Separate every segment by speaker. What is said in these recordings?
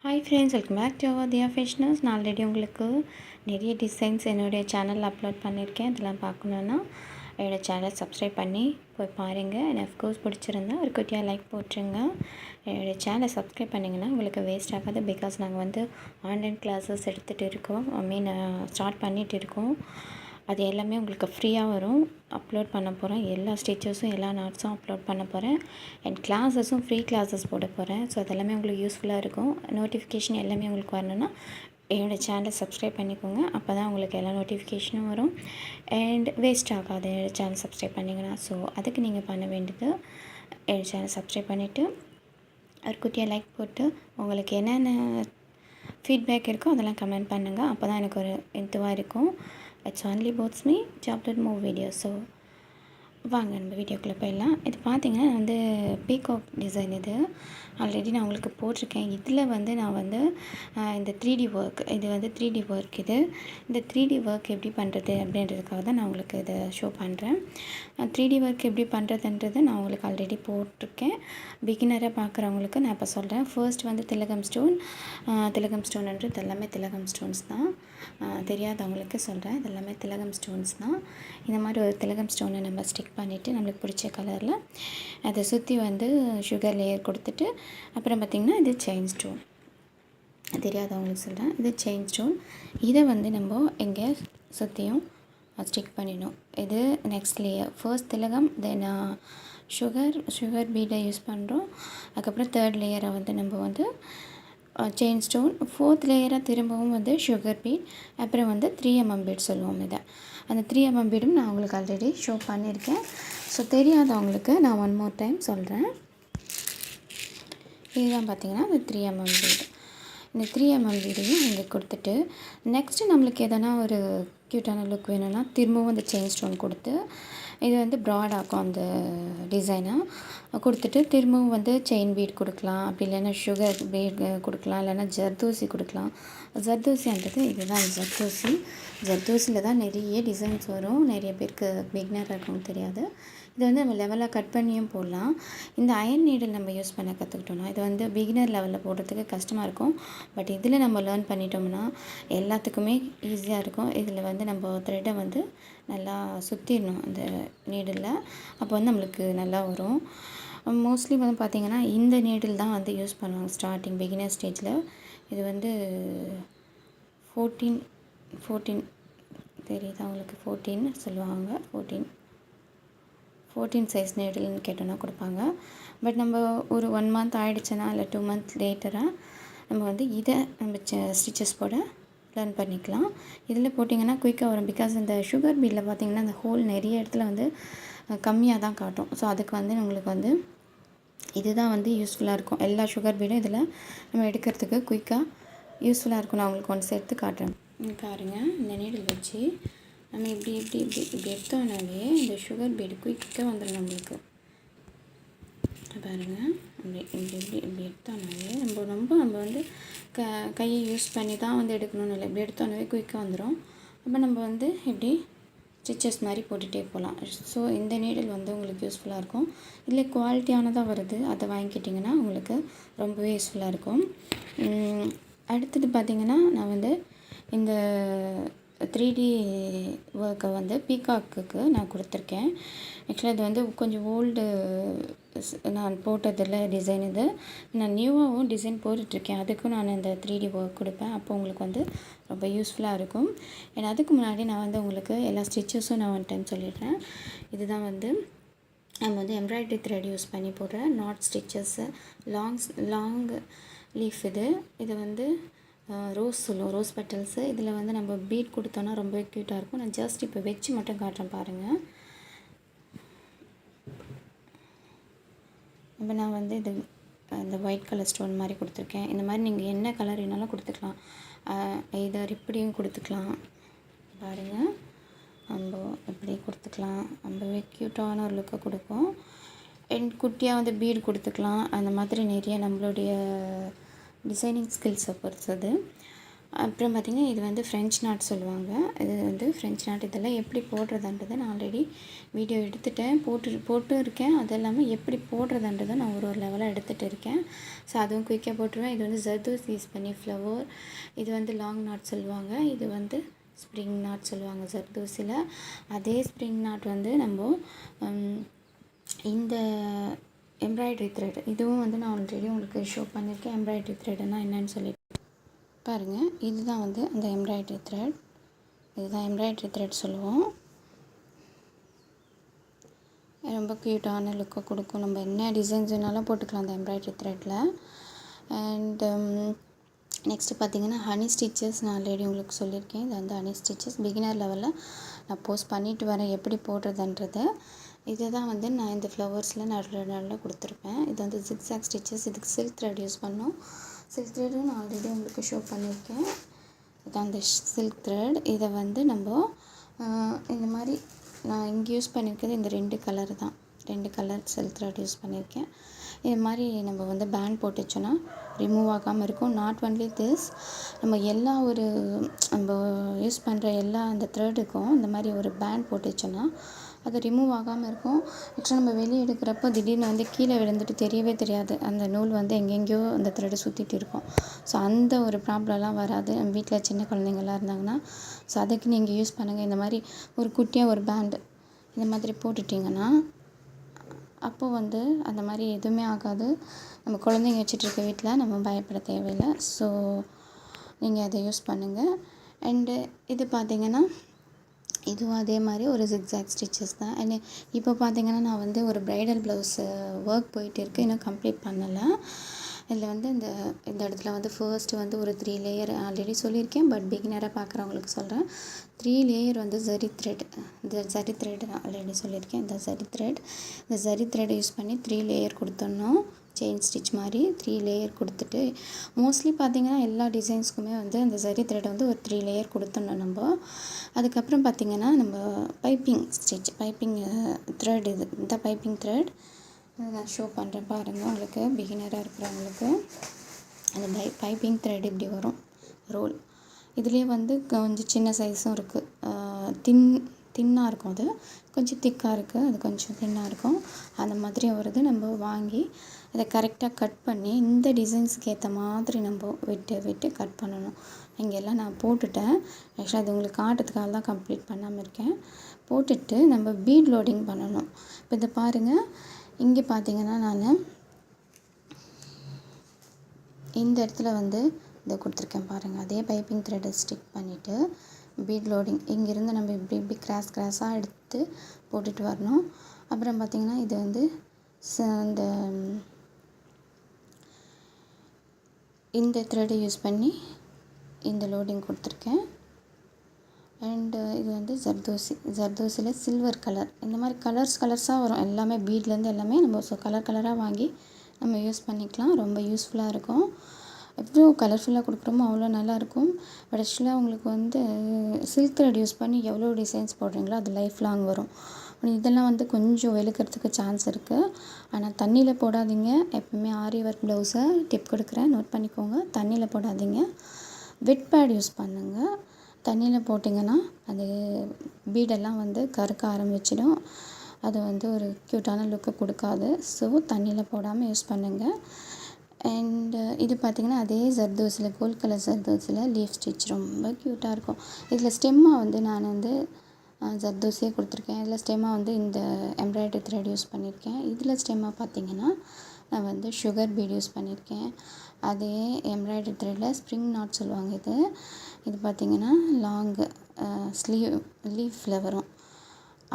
Speaker 1: Hi ஃப்ரெண்ட்ஸ், welcome back to our Thiya fashioners. நான் already உங்களுக்கு நிறைய டிசைன்ஸ் என்னுடைய சேனலில் அப்லோட் பண்ணியிருக்கேன். இதெல்லாம் பார்க்கணுன்னா என்னோடய சேனலை சப்ஸ்கிரைப் பண்ணி போய் பாருங்கள். எனக்கு அஃப்கோர்ஸ் பிடிச்சிருந்தா ஒரு குட்டியாக லைக் போட்டுருங்க. என்னுடைய சேனலை சப்ஸ்கிரைப் பண்ணிங்கன்னா உங்களுக்கு வேஸ்ட் ஆகாது. பிகாஸ் நாங்கள் வந்து ஆன்லைன் கிளாஸஸ் எடுத்துகிட்டு இருக்கோம், ஸ்டார்ட் பண்ணிகிட்டு இருக்கோம். அது எல்லாமே உங்களுக்கு ஃப்ரீயாக வரும். அப்லோட் பண்ண போகிறேன். எல்லா ஸ்டிச்சஸும் எல்லா நாட்ஸும் அப்லோட் பண்ண போகிறேன். அண்ட் கிளாஸஸும் ஃப்ரீ கிளாஸஸ் போட போகிறேன். ஸோ அதெல்லாமே உங்களுக்கு யூஸ்ஃபுல்லாக இருக்கும். நோட்டிஃபிகேஷன் எல்லாமே உங்களுக்கு வரணுன்னா என்னோடய சேனலை சப்ஸ்கிரைப் பண்ணிக்கோங்க. அப்போ தான் உங்களுக்கு எல்லா நோட்டிஃபிகேஷனும் வரும் அண்ட் வேஸ்ட் ஆகாது என்னோடய சேனல் சப்ஸ்கிரைப் பண்ணிங்கன்னா. ஸோ அதுக்கு நீங்கள் பண்ண வேண்டியது, என்னோடய சேனல் சப்ஸ்கிரைப் பண்ணிவிட்டு ஒரு குட்டியாக லைக் போட்டு உங்களுக்கு என்னென்ன ஃபீட்பேக் இருக்கோ அதெல்லாம் கமெண்ட் பண்ணுங்கள். அப்போ தான் எனக்கு ஒரு இதுவாக இருக்கும். It's only boosts me to upload more videos. So வாங்க நம்ம வீடியோக்குள்ளே போயிடலாம். இது பார்த்தீங்கன்னா வந்து பீகாக் டிசைன். இது ஆல்ரெடி நான் உங்களுக்கு போட்டிருக்கேன். இதில் வந்து நான் வந்து இந்த 3D ஒர்க், இது வந்து 3D ஒர்க். இந்த 3D ஒர்க் எப்படி பண்ணுறது அப்படின்றதுக்காக தான் நான் உங்களுக்கு இதை ஷோ பண்ணுறேன். 3D ஒர்க் எப்படி பண்ணுறதுன்றது நான் உங்களுக்கு ஆல்ரெடி போட்டிருக்கேன். பிகினராக பார்க்குறவங்களுக்கு நான் இப்போ சொல்கிறேன். ஃபர்ஸ்ட் வந்து திலகம் ஸ்டோன்ன்றது எல்லாமே திலகம் ஸ்டோன்ஸ் தான். தெரியாதவங்களுக்கு சொல்கிறேன், இது எல்லாமே திலகம் ஸ்டோன்ஸ் தான். இந்த மாதிரி ஒரு திலகம் ஸ்டோனை நம்ம ஸ்டிக் பண்ணிவிட்டு நம்மளுக்கு பிடிச்ச கலரில் அதை சுற்றி வந்து சுகர் லேயர் கொடுத்துட்டு அப்புறம் பார்த்திங்கன்னா இது செயின் ஸ்டோன். தெரியாதவங்களுக்கு சொல்கிறேன், இது செயின் ஸ்டோன். இதை வந்து நம்ம எங்கே சுற்றியும் ஸ்டிக் பண்ணிடணும். இது நெக்ஸ்ட் லேயர். ஃபர்ஸ்ட் திலகம், தென் சுகர் பீடை யூஸ் பண்ணுறோம். அதுக்கப்புறம் தேர்ட் லேயரை வந்து நம்ம வந்து செயின் ஸ்டோன், ஃபோர்த் லேயராக திரும்பவும் வந்து சுகர் பீட், அப்புறம் வந்து 3mm பீட் சொல்லுவோம். இதை அந்த 3mm பீடும் நான் உங்களுக்கு ஆல்ரெடி ஷோ பண்ணியிருக்கேன். ஸோ தெரியாதவங்களுக்கு நான் ஒன் மோர் டைம் சொல்கிறேன். இதுதான் பார்த்திங்கன்னா இந்த 3mm பீடு. இந்த 3mm பீடையும் இங்கே கொடுத்துட்டு நெக்ஸ்ட்டு நம்மளுக்கு எதனா ஒரு க்யூட்டான லுக் வேணும்னா திரும்பவும் இந்த செயின் ஸ்டோன் கொடுத்து இது வந்து ப்ராடாகும் அந்த டிசைனை கொடுத்துட்டு திரும்பவும் வந்து செயின் பீட் கொடுக்கலாம். அப்படி இல்லைன்னா சுகர் பீட் கொடுக்கலாம், இல்லைன்னா ஜர்தோசி கொடுக்கலாம். ஜர்தோசின்றது இதுதான் ஜர்தோசியில் தான் நிறைய டிசைன்ஸ் வரும். நிறைய பேருக்கு பிகினராக இருக்கவும் தெரியாது. இதை வந்து நம்ம லெவலாக கட் பண்ணியும் போடலாம். இந்த அயன் நீடில் நம்ம யூஸ் பண்ண கற்றுக்கிட்டோம்னா இது வந்து பிகினர் லெவலில் போடுறதுக்கு கஷ்டமாக இருக்கும். பட் இதில் நம்ம லேர்ன் பண்ணிட்டோம்னா எல்லாத்துக்குமே ஈஸியாக இருக்கும். இதில் வந்து நம்ம த்ரெட்டை வந்து நல்லா சுற்றிடணும் அந்த நீடில். அப்போ வந்து நம்மளுக்கு நல்லா வரும். மோஸ்ட்லி வந்து பார்த்திங்கன்னா இந்த நீடில் தான் வந்து யூஸ் பண்ணுவாங்க ஸ்டார்டிங் பிகினர் ஸ்டேஜில். இது வந்து 14 தெரியுது அவங்களுக்கு, 14 சொல்லுவாங்க. 14 சைஸ் நீடில்னு கேட்டோன்னா கொடுப்பாங்க. பட் நம்ம ஒரு 1 மந்த் ஆகிடுச்சுன்னா இல்லை 2 மந்த் லேட்டராக நம்ம வந்து இதை நம்ம ஸ்டிச்சஸ் போட லேர்ன் பண்ணிக்கலாம். இதில் போட்டிங்கன்னா குயிக்காக வரும். பிகாஸ் இந்த சுகர் பீடில் பார்த்திங்கன்னா அந்த ஹோல் நிறைய இடத்துல வந்து கம்மியாக தான் காட்டும். ஸோ அதுக்கு வந்து உங்களுக்கு வந்து இதுதான் வந்து யூஸ்ஃபுல்லாக இருக்கும். எல்லா சுகர் பீடும் இதில் நம்ம எடுக்கிறதுக்கு குயிக்காக யூஸ்ஃபுல்லாக இருக்கும். நான் உங்களுக்கு ஒன்ஸ் எடுத்து காட்டுறேன். பாருங்கள், இந்த நீடில் வச்சு நம்ம இப்படி எடுத்தோன்னாவே இந்த சுகர் பீடு குயிக்காக வந்துடும் நம்மளுக்கு. பாருங்கள், இப்படி எடுத்தோன்னாவே நம்ம வந்து கையை யூஸ் பண்ணி தான் வந்து எடுக்கணும்னு இல்லை. இப்படி எடுத்தோன்னாவே குயிக்காக வந்துடும். அப்போ நம்ம வந்து இப்படி ஸ்டிச்சஸ் மாதிரி போட்டுகிட்டே போகலாம். ஸோ இந்த நீடில் வந்து உங்களுக்கு யூஸ்ஃபுல்லாக இருக்கும். இல்லை குவாலிட்டியானதாக வருது, அதை வாங்கிக்கிட்டிங்கன்னா உங்களுக்கு ரொம்பவே யூஸ்ஃபுல்லாக இருக்கும். அடுத்தது பார்த்திங்கன்னா நான் வந்து இந்த 3D ஒர்க்கை வந்து பீகாக்குக்கு நான் கொடுத்துருக்கேன். ஆக்சுவலாக இது வந்து கொஞ்சம் ஓல்டு நான் போட்டதில் டிசைன். இது நான் நியூவாகவும் டிசைன் போட்டுட்ருக்கேன். அதுக்கும் நான் இந்த 3D ஒர்க் கொடுப்பேன். அப்போ உங்களுக்கு வந்து ரொம்ப யூஸ்ஃபுல்லாக இருக்கும். ஏன்னா அதுக்கு முன்னாடி நான் வந்து உங்களுக்கு எல்லா ஸ்டிச்சஸும் நான் ஒன் டைம் சொல்லிடுறேன். இதுதான் வந்து நம்ம வந்து எம்ப்ராய்டரி த்ரெட் யூஸ் பண்ணி போடுற நாட் ஸ்டிச்சஸ்ஸு, லாங் லீஃப். இது வந்து ரோஸ் சொல்லுவோம், ரோஸ் பெட்டல்ஸு. இதில் வந்து நம்ம பீட் கொடுத்தோன்னா ரொம்பவே க்யூட்டாக இருக்கும். நான் ஜஸ்ட் இப்போ வச்சு மட்டும் காட்டுறேன் பாருங்கள். இப்போ நான் வந்து இந்த ஒயிட் கலர் ஸ்டோன் மாதிரி கொடுத்துருக்கேன். இந்த மாதிரி நீங்கள் என்ன கலர் வேணாலும் கொடுத்துக்கலாம். இதர் இப்படியும் கொடுத்துக்கலாம். பாருங்கள், நம்ம இப்படி கொடுத்துக்கலாம். ரொம்பவே க்யூட்டான ஒரு லுக்கை கொடுக்கும். அண்ட் குட்டியாக வந்து பீட் கொடுத்துக்கலாம். அந்த மாதிரி நிறைய நம்மளுடைய டிசைனிங் ஸ்கில்ஸை பொறுத்தது. அப்புறம் பார்த்திங்கன்னா இது வந்து ஃப்ரெஞ்ச் நாட் சொல்லுவாங்க. இது வந்து ஃப்ரெஞ்ச் நாட். இதெல்லாம் எப்படி போடுறதுன்றதை நான் ஆல்ரெடி வீடியோ எடுத்துட்டேன், போட்டும் இருக்கேன். அது இல்லாமல் எப்படி போடுறதுன்றதை நான் ஒரு லெவலாக எடுத்துகிட்டு இருக்கேன். ஸோ அதுவும் குயிக்காக போட்டுருவேன். இது வந்து ஜர்தோசி யூஸ் பண்ணி ஃப்ளவர். இது வந்து லாங் நாட் சொல்லுவாங்க. இது வந்து ஸ்ப்ரிங் நாட் சொல்லுவாங்க ஜர்தோசியில். அதே ஸ்ப்ரிங் நாட் வந்து நம்ம இந்த எம்ப்ராய்டரி த்ரெட், இதுவும் வந்து நான் ஆல்ரெடி உங்களுக்கு ஷோ பண்ணியிருக்கேன். எம்ப்ராய்டரி த்ரெட்னா என்னன்னு சொல்லிட்டு பாருங்கள். இதுதான் வந்து அந்த எம்ப்ராய்டரி த்ரெட். இதுதான் எம்ப்ராய்டரி த்ரெட் சொல்லுவோம். ரொம்ப க்யூட்டான லுக்கை கொடுக்கும். நம்ம என்ன டிசைன்ஸ் வேணாலும் போட்டுக்கலாம் அந்த எம்ப்ராய்டரி த்ரெட்டில். அண்ட் நெக்ஸ்ட்டு பார்த்திங்கன்னா ஹனி ஸ்டிச்சஸ். நான் ஆல்ரெடி உங்களுக்கு சொல்லியிருக்கேன். இது வந்து ஹனி ஸ்டிச்சஸ் பிகினர் லெவலில் நான் போஸ்ட் பண்ணிட்டு வரேன் எப்படி போடுறதுன்றது. இது தான் வந்து நான் இந்த ஃப்ளவர்ஸில் நடுவில் கொடுத்துருப்பேன். இது வந்து ஜிக்ஸாக் ஸ்டிச்சஸ். இதுக்கு சில்க் த்ரெட் யூஸ் பண்ணோம். சில்க் த்ரெட்டும் நான் ஆல்ரெடி உங்களுக்கு ஷோ பண்ணியிருக்கேன். இதுதான் அந்த சில்க் த்ரெட். இதை வந்து நம்ம இந்த மாதிரி நான் இங்கே யூஸ் பண்ணியிருக்கிறது இந்த 2 கலர் தான். 2 கலர் சில்க் த்ரெட் யூஸ் பண்ணியிருக்கேன். இது மாதிரி நம்ம வந்து பேண்ட் போட்டு வச்சோன்னா ரிமூவ் ஆகாமல் இருக்கும். நாட் ஒன்லி திஸ், நம்ம எல்லா நம்ம யூஸ் பண்ணுற எல்லா அந்த த்ரெட்டுக்கும் இந்த மாதிரி ஒரு பேண்ட் போட்டு வச்சோன்னா அது ரிமூவ் ஆகாமல் இருக்கும். ஆக்சுவலாக நம்ம வெளியே எடுக்கிறப்போ திடீர்னு வந்து கீழே விழுந்துட்டு தெரியவே தெரியாது. அந்த நூல் வந்து எங்கெங்கேயோ அந்த த்ரெட்டு சுற்றிட்டு இருக்கும். ஸோ அந்த ஒரு ப்ராப்ளம்லாம் வராது. நம்ம வீட்டில் சின்ன குழந்தைங்கள்லாம் இருந்தாங்கன்னா ஸோ அதுக்கு நீங்கள் யூஸ் பண்ணுங்கள். இந்த மாதிரி ஒரு குட்டியாக ஒரு பேண்டு இந்த மாதிரி போட்டுட்டிங்கன்னா அப்போது வந்து அந்த மாதிரி எதுவுமே ஆகாது. நம்ம குழந்தைங்க வச்சிட்ருக்க வீட்டில் நம்ம பயப்பட தேவையில்லை. ஸோ நீங்கள் அதை யூஸ் பண்ணுங்கள். அண்டு இது பார்த்திங்கன்னா இதுவும் அதே மாதிரி ஒரு ஜிக்ஸாக் ஸ்டிச்சஸ் தான். அண்ட் இப்போ பார்த்திங்கன்னா நான் வந்து ஒரு ப்ரைடல் ப்ளவுஸு ஒர்க் போயிட்டு இருக்குது, இன்னும் கம்ப்ளீட் பண்ணலை. இதில் வந்து இந்த இடத்துல வந்து ஃபர்ஸ்ட்டு வந்து ஒரு 3 லேயர் ஆல்ரெடி சொல்லியிருக்கேன். பட் பிகினராக பார்க்குறவங்களுக்கு சொல்கிறேன். 3 லேயர் வந்து ஜரி த்ரெட். இந்த ஜரி த்ரெட் நான் ஆல்ரெடி சொல்லியிருக்கேன். இந்த ஜரி த்ரெட் யூஸ் பண்ணி 3 லேயர் கொடுத்துடணும். செயின் ஸ்டிச் மாதிரி 3 லேயர் கொடுத்துட்டு மோஸ்ட்லி பார்த்திங்கன்னா எல்லா டிசைன்ஸ்க்குமே வந்து அந்த ஜரி த்ரெட் வந்து ஒரு 3 லேயர் கொடுத்துடணும் நம்ம. அதுக்கப்புறம் பார்த்திங்கன்னா நம்ம பைப்பிங் த்ரெட், இந்த பைப்பிங் த்ரெட் நான் ஷோ பண்ணுறேன் பாருங்கள். உங்களுக்கு பிகினராக இருக்கிறவங்களுக்கு அந்த பைப்பிங் த்ரெட் இப்படி வரும் ரோல். இதுலேயே வந்து கொஞ்சம் சின்ன சைஸும் இருக்குது. தின்னாக இருக்கும். அது கொஞ்சம் திக்காக இருக்குது, அது கொஞ்சம் தின்னாக இருக்கும். அந்த மாதிரி வருது. நம்ம வாங்கி அதை கரெக்டாக கட் பண்ணி இந்த டிசைன்ஸுக்கு ஏற்ற மாதிரி நம்ம விட்டு கட் பண்ணணும். இங்கெல்லாம் நான் போட்டுட்டேன். ஆக்சுவலாக அது உங்களுக்கு காட்டுறதுக்காக தான் கம்ப்ளீட் பண்ணாமல் இருக்கேன். போட்டுட்டு நம்ம பீட் லோடிங் பண்ணணும். இப்போ இதை பாருங்கள். இங்கே பார்த்திங்கன்னா நான் இந்த இடத்துல வந்து இதை கொடுத்துருக்கேன் பாருங்கள். அதே பைப்பிங் த்ரெட்டை ஸ்டிக் பண்ணிவிட்டு பீட் லோடிங் இங்கேருந்து நம்ம இப்படி கிராஸாக எடுத்து போட்டுட்டு வரணும். அப்புறம் பார்த்திங்கன்னா இது வந்து இந்த த்ரெட்டை யூஸ் பண்ணி இந்த லோடிங் கொடுத்துருக்கேன். அண்டு இது வந்து ஜர்தோசியில் சில்வர் கலர். இந்த மாதிரி கலர்ஸாக வரும். எல்லாமே பீட்லேருந்து எல்லாமே நம்ம கலராக வாங்கி நம்ம யூஸ் பண்ணிக்கலாம். ரொம்ப யூஸ்ஃபுல்லாக இருக்கும். எவ்வளோ கலர்ஃபுல்லாக கொடுக்குறோமோ அவ்வளோ நல்லாயிருக்கும். பட் ஆக்சுவலாக உங்களுக்கு வந்து சில்க் த்ரெட் யூஸ் பண்ணி எவ்வளோ டிசைன்ஸ் போடுறீங்களோ அது லைஃப் லாங் வரும். இதெல்லாம் வந்து கொஞ்சம் வெளுக்கிறதுக்கு சான்ஸ் இருக்குது. ஆனால் தண்ணியில் போடாதீங்க. எப்பவுமே ஆரி ஒர்க் ப்ளவுஸை டிப் கொடுக்குறேன், நோட் பண்ணிக்கோங்க. தண்ணியில் போடாதீங்க, வெட் பேட் யூஸ் பண்ணுங்கள். தண்ணியில் போட்டிங்கன்னா அது பீடெல்லாம் வந்து கருக்க ஆரம்பிச்சிடும். அது வந்து ஒரு க்யூட்டான லுக்கை கொடுக்காது. ஸோ தண்ணியில் போடாமல் யூஸ் பண்ணுங்கள். அண்டு இது பார்த்திங்கன்னா அதே ஜர்தோசியில் கோல்ட் கலர் ஜர்தோசியில் லீஃப் ஸ்டிச் ரொம்ப க்யூட்டாக இருக்கும். இதில் ஸ்டெம்மாக வந்து நான் வந்து ஜர்தோசியே கொடுத்துருக்கேன். இதில் ஸ்டெம்மாக வந்து இந்த எம்ப்ராய்டரி த்ரெட் யூஸ் பண்ணியிருக்கேன். இதில் ஸ்டெம்மாக பார்த்திங்கன்னா நான் வந்து சுகர் பீட் யூஸ் பண்ணியிருக்கேன். அதே எம்ப்ராய்டரி த்ரெட்டில் ஸ்ப்ரிங் நாட் சொல்லுவாங்க. இது பார்த்திங்கன்னா லாங்கு லீஃபில் வரும்.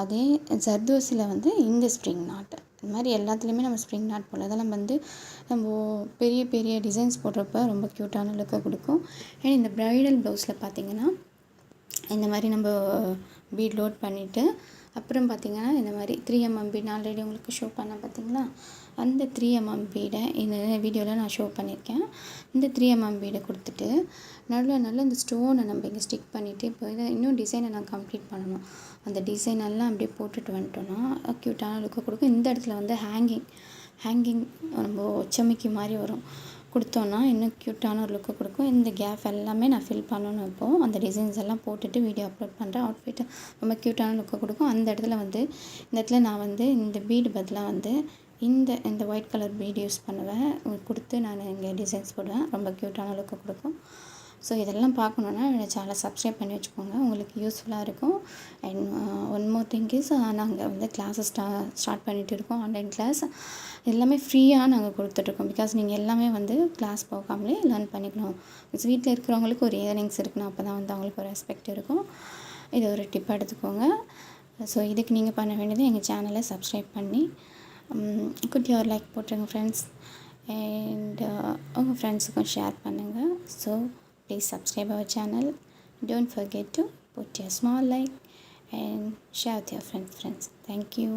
Speaker 1: அதே ஜர்தோசியில் வந்து இந்த ஸ்ப்ரிங் நாட். இந்த மாதிரி எல்லாத்துலேயுமே நம்ம ஸ்ப்ரிங் நாட் போடலாம். அதெல்லாம் வந்து நம்ம பெரிய பெரிய டிசைன்ஸ் போடுறப்ப ரொம்ப க்யூட்டான லுக்கை கொடுக்கும். அண்ட் இந்த ப்ரைடல் ப்ளவுஸில் பார்த்திங்கன்னா இந்த மாதிரி நம்ம பீட் லோட் பண்ணிவிட்டு அப்புறம் பார்த்திங்கன்னா இந்த மாதிரி 3mm பீட் நான் ஆல்ரெடி உங்களுக்கு ஷோ பண்ணேன் பார்த்திங்களா. அந்த 3mm பீடை இந்த வீடியோவில் நான் ஷோ பண்ணியிருக்கேன். இந்த 3mm பீடை கொடுத்துட்டு நடுவில் இந்த ஸ்டோனை நம்ம இங்கே ஸ்டிக் பண்ணிவிட்டு இப்போ இதை இன்னும் டிசைனை நான் கம்ப்ளீட் பண்ணணும். அந்த டிசைன் எல்லாம் அப்படியே போட்டுட்டு வந்துட்டோன்னா க்யூட்டான லுக்கை கொடுக்கும். இந்த இடத்துல வந்து ஹேங்கிங் நம்ம செமிக்கி மாதிரி வரும். கொடுத்தோன்னா இன்னும் க்யூட்டான ஒரு லுக்கு கொடுக்கும். இந்த கேப் எல்லாமே நான் ஃபில் பண்ணணும். இப்போது அந்த டிசைன்ஸ் எல்லாம் போட்டுட்டு வீடியோ அப்லோட் பண்ணுறேன். அவுட்ஃபிட்டு ரொம்ப க்யூட்டான லுக்கு கொடுக்கும். அந்த இடத்துல வந்து இந்த இடத்துல நான் வந்து இந்த பீடு பதிலாக வந்து இந்த ஒயிட் கலர் பீடு யூஸ் பண்ணுவேன். கொடுத்து நான் இங்கே டிசைன்ஸ் போடுவேன். ரொம்ப க்யூட்டான லுக்கு கொடுக்கும். ஸோ இதெல்லாம் பார்க்கணுன்னா என்னோட சேனலை சப்ஸ்கிரைப் பண்ணி வச்சுக்கோங்க. உங்களுக்கு யூஸ்ஃபுல்லாக இருக்கும். And one more thing is நாங்கள் வந்து கிளாஸஸ் ஸ்டார்ட் பண்ணிகிட்டு இருக்கோம். ஆன்லைன் கிளாஸ் எல்லாமே ஃப்ரீயாக நாங்கள் கொடுத்துட்ருக்கோம். பிகாஸ் நீங்கள் எல்லாமே வந்து கிளாஸ் போகாமலே லேர்ன் பண்ணிக்கணும். பிகாஸ் வீட்டில் இருக்கிறவங்களுக்கு ஒரு இயர்னிங்ஸ் இருக்கணும். அப்போ தான் வந்து அவங்களுக்கு ஒரு ரெஸ்பெக்ட் இருக்கும். இது ஒரு டிப் எடுத்துக்கோங்க. ஸோ இதுக்கு நீங்கள் பண்ண வேண்டியது எங்கள் சேனலை சப்ஸ்கிரைப் பண்ணி குட்டியாக ஒரு லைக் போட்டுருங்க ஃப்ரெண்ட்ஸ். அண்ட் உங்கள் ஃப்ரெண்ட்ஸுக்கும் ஷேர் பண்ணுங்கள். So please subscribe our channel. Don't forget to put your small like and share with your friends. Thank you.